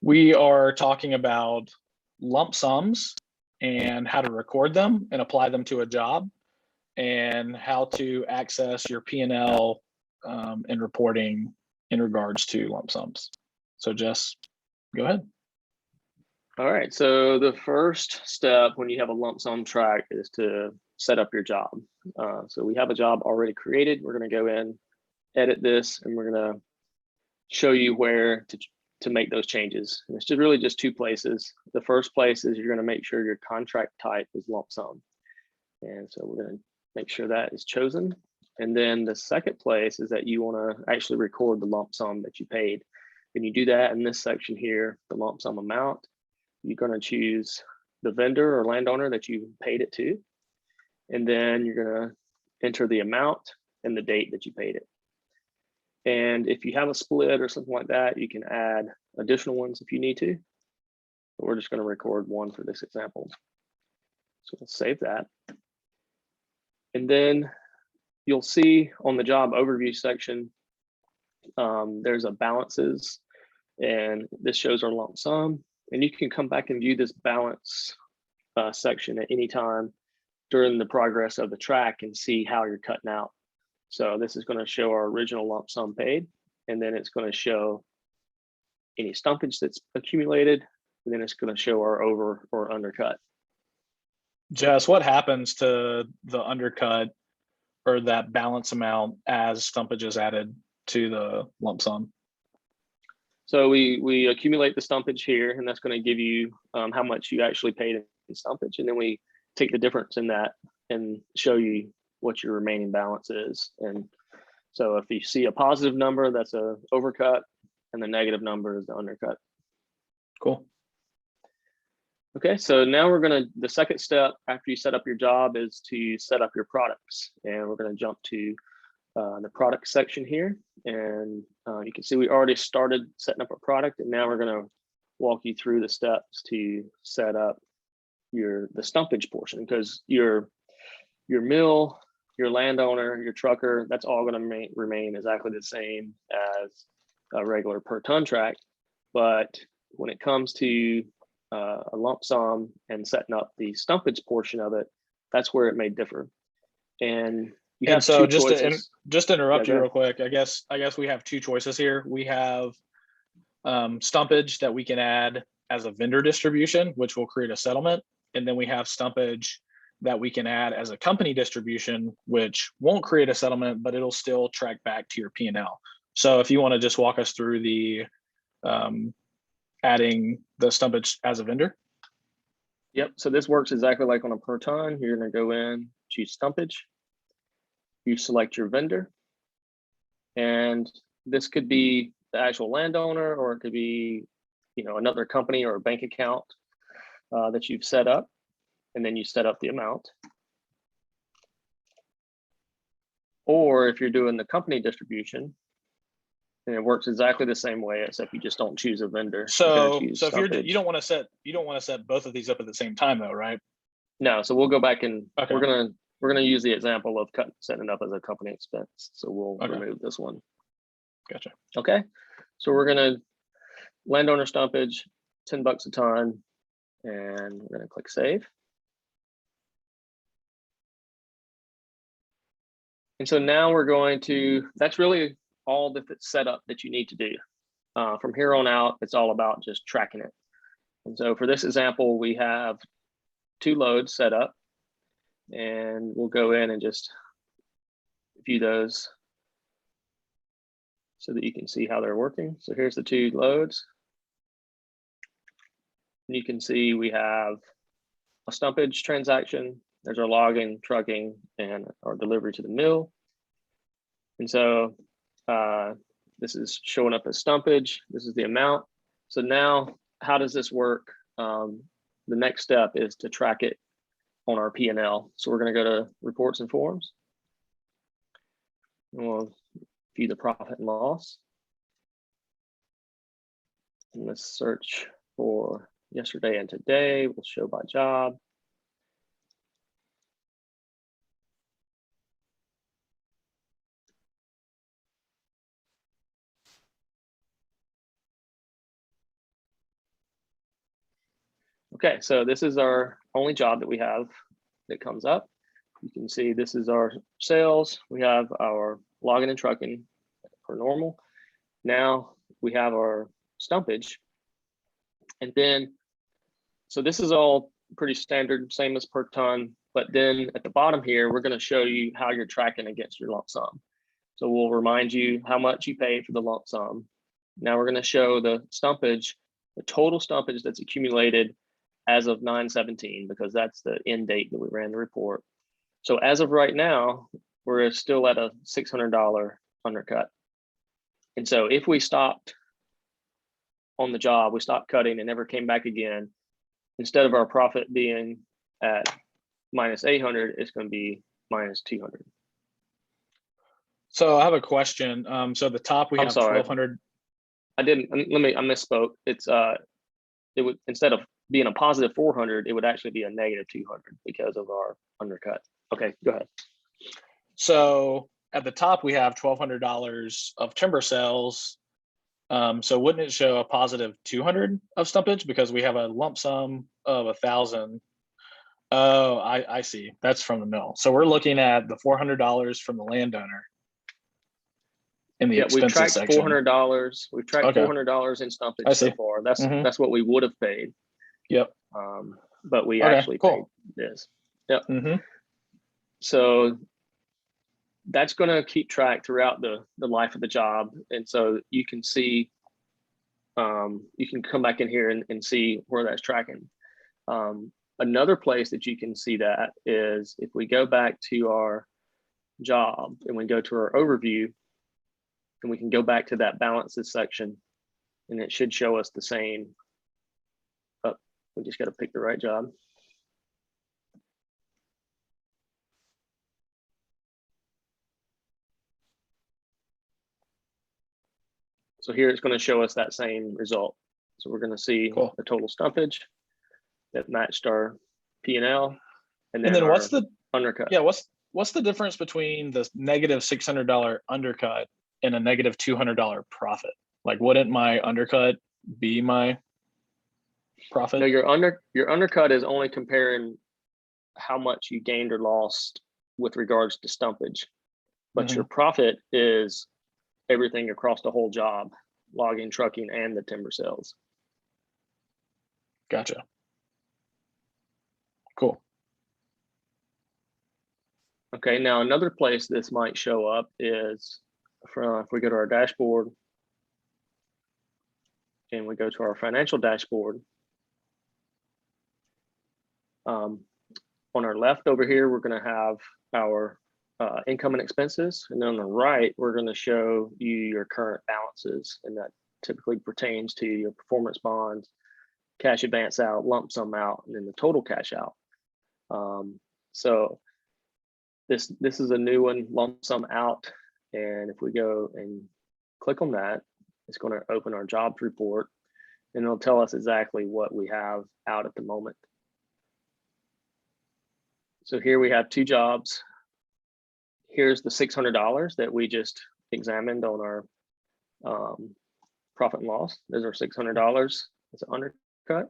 We are talking about lump sums and how to record them and apply them to a job, and how to access your P&L and reporting in regards to lump sums. So Jess, go ahead. All right, so the first step when you have a lump sum tract is to set up your job. So we have a job already created. We're going to go in, edit this, and we're going to show you where to make those changes. And it's just really just two places. The first place is you're going to make sure your contract type is lump sum. And so we're going to make sure that is chosen. And then the second place is that you want to actually record the lump sum that you paid. And you do that in this section here, the lump sum amount. You're going to choose the vendor or landowner that you paid it to. And then you're going to enter the amount and the date that you paid it. And if you have a split or something like that, you can add additional ones if you need to. But we're just going to record one for this example. So we'll save that. And then you'll see on the job overview section, there's a balances, and this shows our lump sum. And you can come back and view this balance section at any time during the progress of the track and see how you're cutting out. So this is going to show our original lump sum paid, and then it's going to show any stumpage that's accumulated, and then it's going to show our over or undercut. Jess, what happens to the undercut or that balance amount as stumpage is added to the lump sum? So we accumulate the stumpage here, and that's going to give you how much you actually paid in stumpage. And then we take the difference in that and show you what your remaining balance is. And so if you see a positive number, that's a overcut, and the negative number is the undercut. Cool. Okay, so now the second step after you set up your job is to set up your products. And we're going to jump to the product section here. And you can see we already started setting up a product, and now we're going to walk you through the steps to set up the stumpage portion, because your mill, your landowner, your trucker, that's all going to remain exactly the same as a regular per ton tract. But when it comes to a lump sum and setting up the stumpage portion of it, that's where it may differ. And you have so two choices. just to interrupt you real quick, I guess we have two choices here. We have stumpage that we can add as a vendor distribution, which will create a settlement. And then we have stumpage that we can add as a company distribution, which won't create a settlement, but it'll still track back to your P&L. So if you want to just walk us through the adding the stumpage as a vendor. Yep, so this works exactly like on a per ton. You're going to go in, choose stumpage. You select your vendor. And this could be the actual landowner, or it could be, another company or a bank account that you've set up. And then you set up the amount. Or if you're doing the company distribution, and it works exactly the same way, except you just don't choose a vendor. So if you don't want to set both of these up at the same time though, right? No, so we'll go back and okay. We're gonna use the example of setting it up as a company expense. So we'll remove this one. Gotcha. Okay, so we're gonna landowner stumpage, $10 a ton, and we're gonna click save. And so now we're going to, that's really all the setup that you need to do. From here on out, it's all about just tracking it. And so for this example, we have 2 loads set up, and we'll go in and just view those so that you can see how they're working. So here's the 2 loads. And you can see we have a stumpage transaction. There's our logging, trucking, and our delivery to the mill. And so this is showing up as stumpage. This is the amount. So now, how does this work? The next step is to track it on our P&L. So we're going to go to reports and forms. And we'll view the profit and loss. And let's search for yesterday and today. We'll show by job. Okay, so this is our only job that we have that comes up. You can see this is our sales. We have our logging and trucking for normal. Now we have our stumpage. And then, so this is all pretty standard, same as per ton. But then at the bottom here, we're going to show you how you're tracking against your lump sum. So we'll remind you how much you paid for the lump sum. Now we're going to show the stumpage, the total stumpage that's accumulated as of 9/17, because that's the end date that we ran the report. So as of right now, we're still at a $600 undercut. And so if we stopped on the job, we stopped cutting and never came back again, instead of our profit being at minus 800, it's going to be minus 200. So I have a question. So at the top we I'm have sorry. 1,200. I misspoke. It's it would, instead of being a positive 400, it would actually be a negative 200 because of our undercut. Okay, go ahead. So at the top we have $1,200 of timber sales. So wouldn't it show a positive 200 of stumpage because we have a lump sum of 1,000? Oh, I see. That's from the mill. So we're looking at the $400 from the landowner in the expenses we've tracked section. $400. We've tracked Okay. $400 in stumpage so far. That's what we would have paid. Yep. But we actually paid this. Yep. So that's going to keep track throughout the life of the job. And so you can see, you can come back in here and see where that's tracking. Another place that you can see that is if we go back to our job and we go to our overview, and we can go back to that balances section, and it should show us the same. Oh, we just got to pick the right job. So here it's going to show us that same result. So we're going to see the total stumpage that matched our P&L, and then what's the undercut? Yeah, what's the difference between the negative $600 undercut and a negative $200 profit? Like, wouldn't my undercut be my profit? No, your undercut is only comparing how much you gained or lost with regards to stumpage, but your profit is everything across the whole job: logging, trucking, and the timber sales. Gotcha. Cool. Okay, now another place this might show up is if we go to our dashboard and we go to our financial dashboard. On our left over here, we're going to have our income and expenses, and then on the right, we're going to show you your current balances, and that typically pertains to your performance bonds, cash advance out, lump sum out, and then the total cash out. So this is a new one, lump sum out, and if we go and click on that, it's going to open our jobs report, and it'll tell us exactly what we have out at the moment. So here we have two jobs. Here's the $600 that we just examined on our profit and loss. There's our $600. It's an undercut.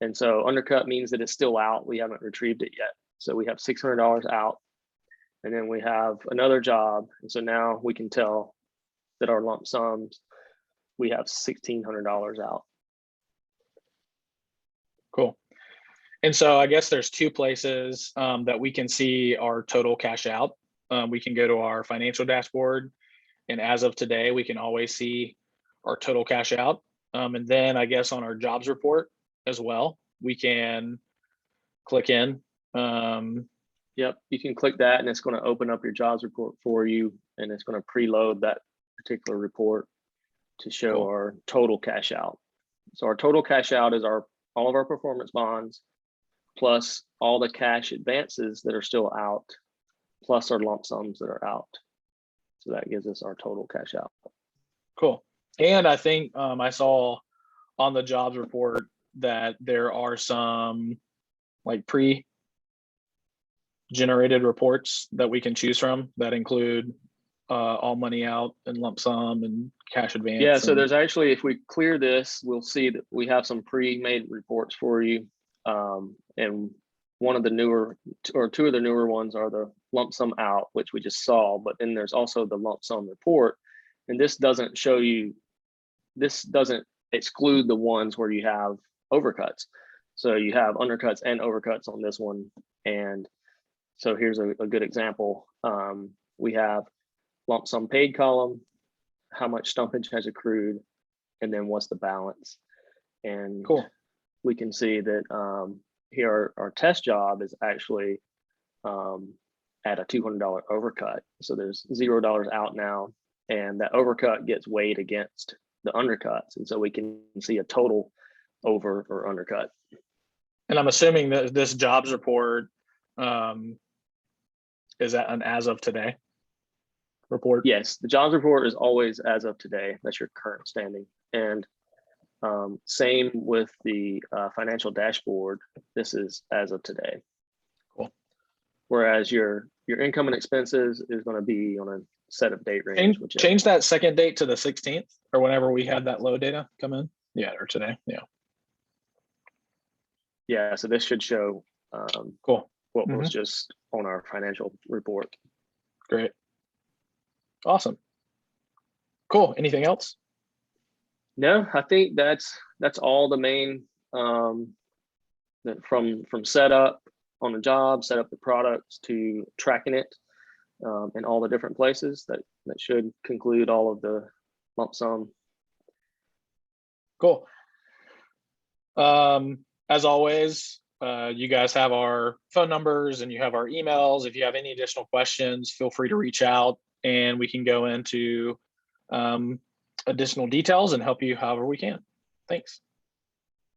And so undercut means that it's still out. We haven't retrieved it yet. So we have $600 out. And then we have another job. And so now we can tell that our lump sums, we have $1,600 out. Cool. And so I guess there's two places that we can see our total cash out. We can go to our financial dashboard, and as of today, we can always see our total cash out. And then I guess on our jobs report as well, we can click in. Yep, you can click that and it's going to open up your jobs report for you, and it's going to preload that particular report to show our total cash out. So our total cash out is all of our performance bonds, plus all the cash advances that are still out, plus our lump sums that are out. So that gives us our total cash out. Cool. And I think I saw on the jobs report that there are some like pre-generated reports that we can choose from that include all money out and lump sum and cash advance. Yeah, so there's actually, if we clear this, we'll see that we have some pre-made reports for you. And one of the newer, or two of the newer ones are the lump sum out, which we just saw, but then there's also the lump sum report. And this doesn't show you, this doesn't exclude the ones where you have overcuts. So you have undercuts and overcuts on this one. And so here's a good example. We have lump sum paid column, how much stumpage has accrued, and then what's the balance. And Cool. we can see that here our test job is actually at a $200 overcut. So there's $0 out now, and that overcut gets weighed against the undercuts. And so we can see a total over or undercut. And I'm assuming that this jobs report is that an as of today report? Yes, the jobs report is always as of today. That's your current standing. And same with the financial dashboard. This is as of today. Cool. Whereas your income and expenses is going to be on a set of date range. Change that second date to the 16th or whenever we had that low data come in. Yeah, or today. Yeah. Yeah, so this should show cool what was just on our financial report. Great. Awesome. Cool. Anything else? No, I think that's all the main from setup on the job, set up the products to tracking it in all the different places. That should conclude all of the lump sum. Cool. As always, you guys have our phone numbers and you have our emails. If you have any additional questions, feel free to reach out and we can go into additional details and help you however we can. Thanks.